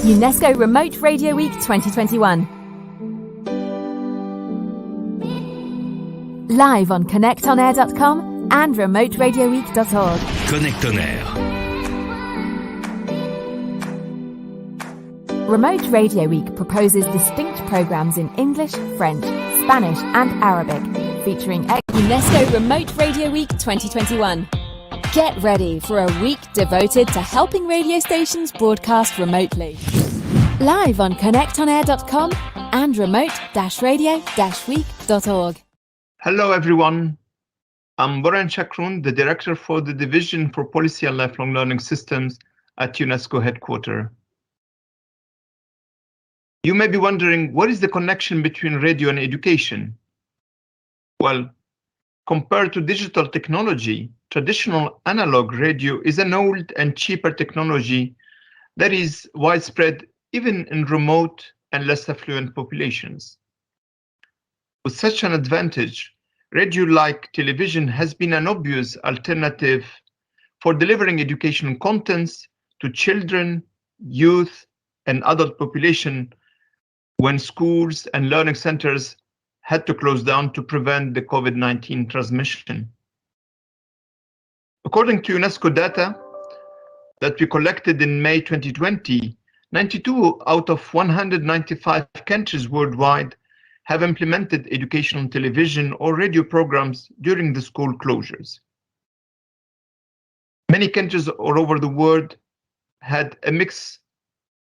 UNESCO Remote Radio Week 2021. Live on connectonair.com and remoteradioweek.org. Connect on Air. Remote Radio Week proposes distinct programs in English, French, Spanish and Arabic, featuring UNESCO Remote Radio Week 2021. Get ready for a week devoted to helping radio stations broadcast remotely. Live on connectonair.com and remote-radio-week.org. Hello everyone, I'm Borhène Chakroun, the Director for the Division for Policy and Lifelong Learning Systems at UNESCO headquarters. You may be wondering, what is the connection between radio and education? Well, compared to digital technology, traditional analog radio is an old and cheaper technology that is widespread even in remote and less affluent populations. With such an advantage, radio, like television, has been an obvious alternative for delivering educational contents to children, youth, and adult population when schools and learning centers had to close down to prevent the COVID-19 transmission. According to UNESCO data that we collected in May 2020, 92 out of 195 countries worldwide have implemented educational television or radio programs during the school closures. Many countries all over the world had a mix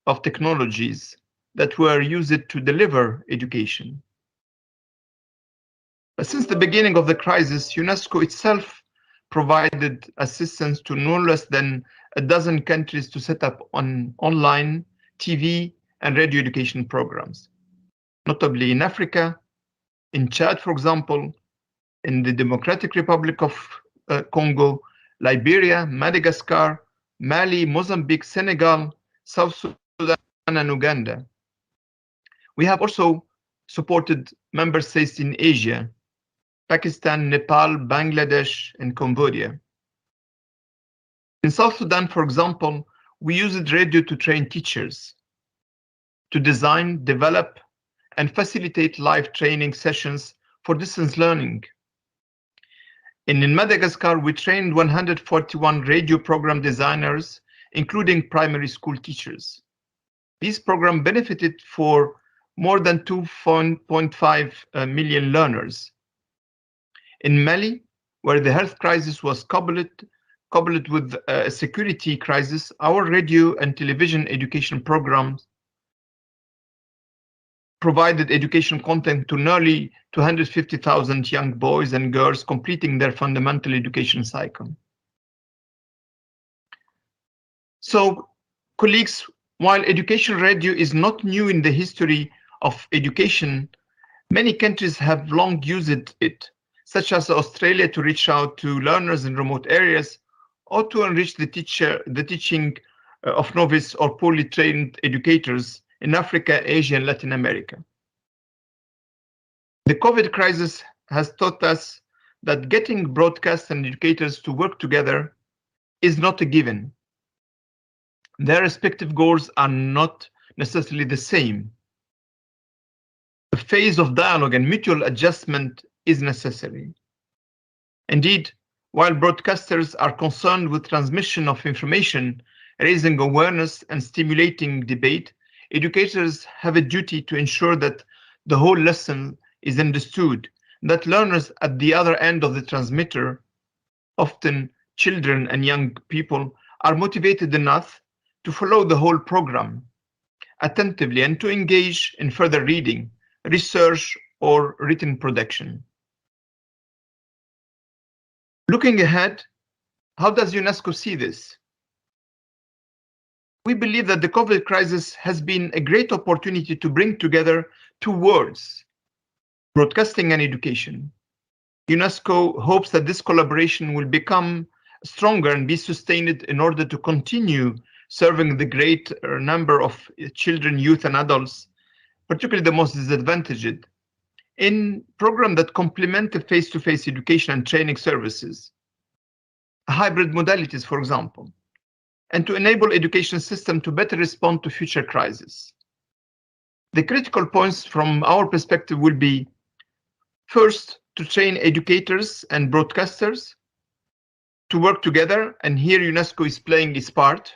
of technologies that were used to deliver education. But since the beginning of the crisis, UNESCO itself provided assistance to no less than a dozen countries to set up online TV and radio education programs, notably in Africa, in Chad, for example, in the Democratic Republic of Congo, Liberia, Madagascar, Mali, Mozambique, Senegal, South Sudan, and Uganda. We have also supported member states in Asia, Pakistan, Nepal, Bangladesh, and Cambodia. In South Sudan, for example, we used radio to train teachers, to design, develop, and facilitate live training sessions for distance learning. And in Madagascar, we trained 141 radio program designers, including primary school teachers. These programs benefited for more than 2.5 million learners. In Mali, where the health crisis was coupled with a security crisis, our radio and television education programs provided education content to nearly 250,000 young boys and girls completing their fundamental education cycle. So, colleagues, while education radio is not new in the history of education, many countries have long used it, such as Australia, to reach out to learners in remote areas or to enrich the teaching of novice or poorly trained educators in Africa, Asia, and Latin America. The COVID crisis has taught us that getting broadcast and educators to work together is not a given. Their respective goals are not necessarily the same. A phase of dialogue and mutual adjustment is necessary. Indeed, while broadcasters are concerned with transmission of information, raising awareness and stimulating debate, educators have a duty to ensure that the whole lesson is understood, that learners at the other end of the transmitter, often children and young people, are motivated enough to follow the whole program attentively and to engage in further reading, research, or written production. Looking ahead, how does UNESCO see this? We believe that the COVID crisis has been a great opportunity to bring together two worlds, broadcasting and education. UNESCO hopes that this collaboration will become stronger and be sustained in order to continue serving the great number of children, youth, and adults, particularly the most disadvantaged, in programs that complement the face-to-face education and training services, hybrid modalities, for example, and to enable education system to better respond to future crises. The critical points from our perspective will be, first, to train educators and broadcasters to work together, and here UNESCO is playing its part,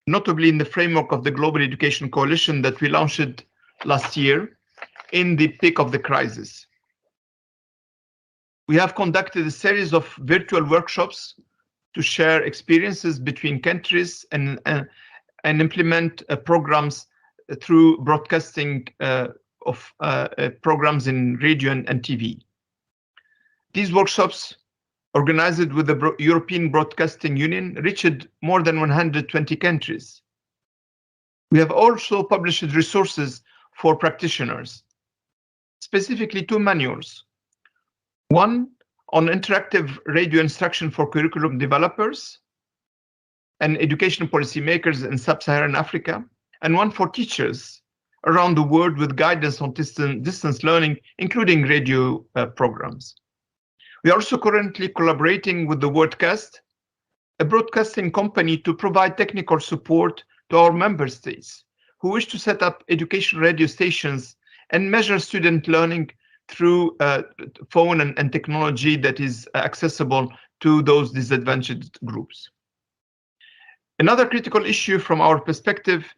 notably in the framework of the Global Education Coalition that we launched last year in the peak of the crisis. We have conducted a series of virtual workshops to share experiences between countries and implement programs through broadcasting of programs in radio and TV. These workshops, organized with the European Broadcasting Union, reached more than 120 countries. We have also published resources for practitioners, specifically 2 manuals. One on interactive radio instruction for curriculum developers and education policymakers in sub-Saharan Africa, and one for teachers around the world with guidance on distance learning, including radio programs. We are also currently collaborating with the Wordcast, a broadcasting company, to provide technical support to our member states who wish to set up education radio stations and measure student learning through phone and technology that is accessible to those disadvantaged groups. Another critical issue from our perspective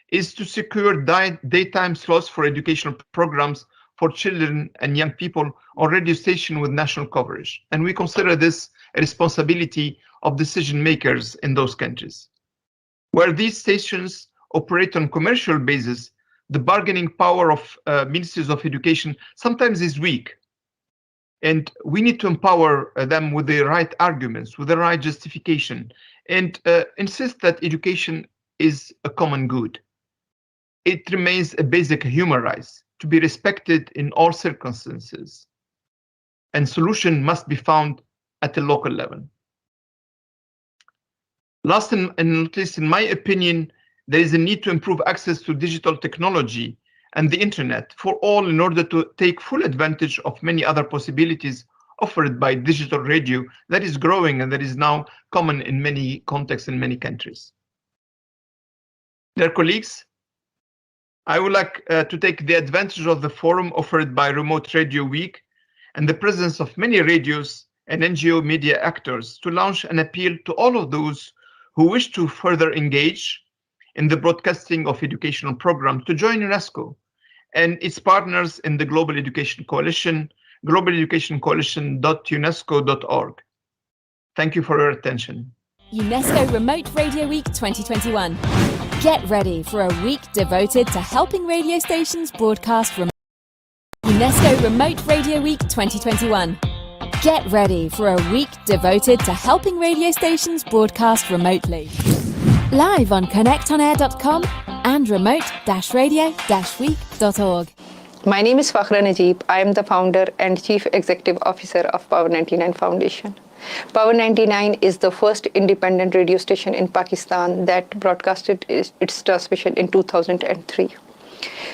is to secure daytime slots for educational programs for children and young people on radio stations with national coverage. And we consider this a responsibility of decision makers in those countries. Where these stations operate on commercial basis, the bargaining power of ministries of education sometimes is weak. And we need to empower them with the right arguments, with the right justification, and insist that education is a common good. It remains a basic human right to be respected in all circumstances, and solution must be found at the local level. Last and not least, in my opinion, there is a need to improve access to digital technology and the internet for all in order to take full advantage of many other possibilities offered by digital radio that is growing and that is now common in many contexts in many countries. Dear colleagues, I would like to take the advantage of the forum offered by Remote Radio Week and the presence of many radios and NGO media actors to launch an appeal to all of those who wish to further engage in the broadcasting of educational programs to join UNESCO and its partners in the Global Education Coalition, globaleducationcoalition.unesco.org. Thank you for your attention. UNESCO Remote Radio Week 2021. Get ready for a week devoted to helping radio stations broadcast remotely. UNESCO Remote Radio Week 2021. Get ready for a week devoted to helping radio stations broadcast remotely. Live on connectonair.com and remote-radio-week.org. My name is Fakhira Najib. I am the founder and Chief Executive Officer of Power 99 Foundation. Power 99 is the first independent radio station in Pakistan that broadcasted its transmission in 2003.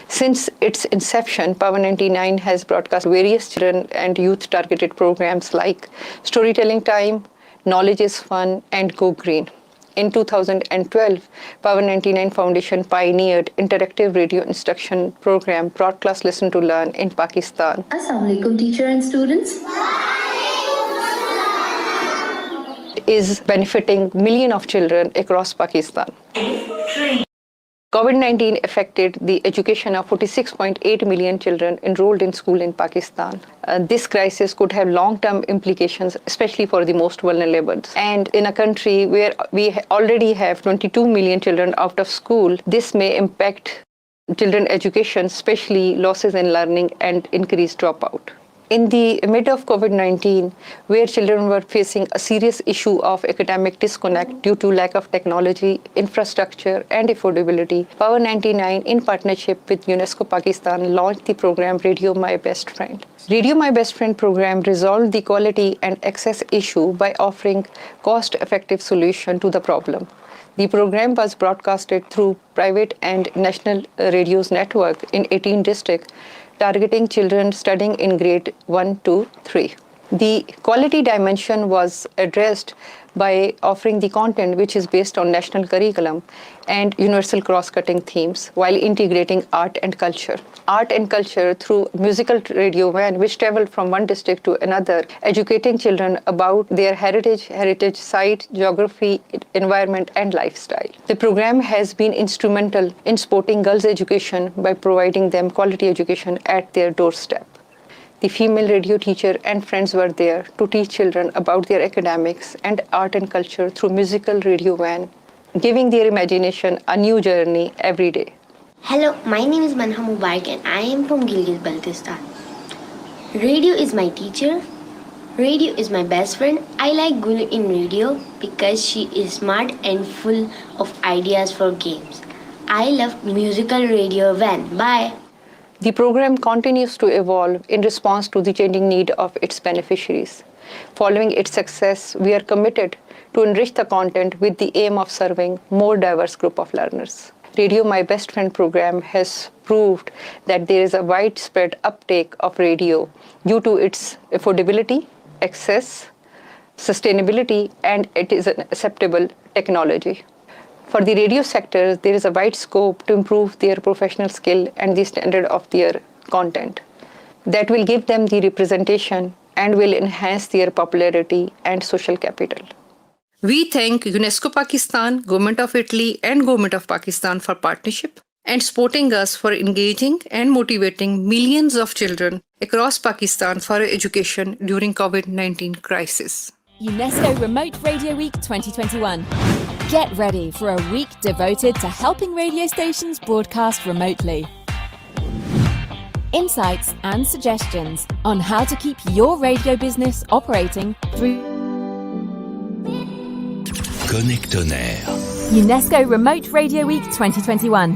Since its inception, Power 99 has broadcast various children and youth targeted programs like Storytelling Time, Knowledge is Fun, and Go Green. In 2012, Power 99 Foundation pioneered interactive radio instruction program Broadcast Listen to Learn in Pakistan. Assalamu alaikum, teacher and students. Is benefiting millions of children across Pakistan. COVID-19 affected the education of 46.8 million children enrolled in school in Pakistan. This crisis could have long-term implications, especially for the most vulnerable. And in a country where we already have 22 million children out of school, this may impact children's education, especially losses in learning and increased dropout. In the mid of COVID-19, where children were facing a serious issue of academic disconnect due to lack of technology, infrastructure, and affordability, Power 99, in partnership with UNESCO Pakistan, launched the program Radio My Best Friend. Radio My Best Friend program resolved the quality and access issue by offering cost-effective solution to the problem. The program was broadcasted through private and national radios network in 18 districts, targeting children studying in grade 1 to 3. The quality dimension was addressed by offering the content which is based on national curriculum and universal cross-cutting themes while integrating art and culture. Art and culture through musical radio van which traveled from one district to another, educating children about their heritage site, geography, environment and lifestyle. The program has been instrumental in supporting girls' education by providing them quality education at their doorstep. The female radio teacher and friends were there to teach children about their academics and art and culture through musical radio van, giving their imagination a new journey every day. Hello, my name is Manha Mubarak and I am from Gilgit-Baltistan. Radio is my teacher. Radio is my best friend. I like Gulu in radio because she is smart and full of ideas for games. I love musical radio van. Bye. The program continues to evolve in response to the changing need of its beneficiaries. Following its success, we are committed to enrich the content with the aim of serving more diverse group of learners. Radio My Best Friend program has proved that there is a widespread uptake of radio due to its affordability, access, sustainability, and it is an acceptable technology. For the radio sector, there is a wide scope to improve their professional skill and the standard of their content. That will give them the representation and will enhance their popularity and social capital. We thank UNESCO Pakistan, Government of Italy and Government of Pakistan for partnership and supporting us for engaging and motivating millions of children across Pakistan for education during COVID-19 crisis. UNESCO Remote Radio Week 2021. Get ready for a week devoted to helping radio stations broadcast remotely. Insights and suggestions on how to keep your radio business operating through Connectonaire. UNESCO Remote Radio Week 2021.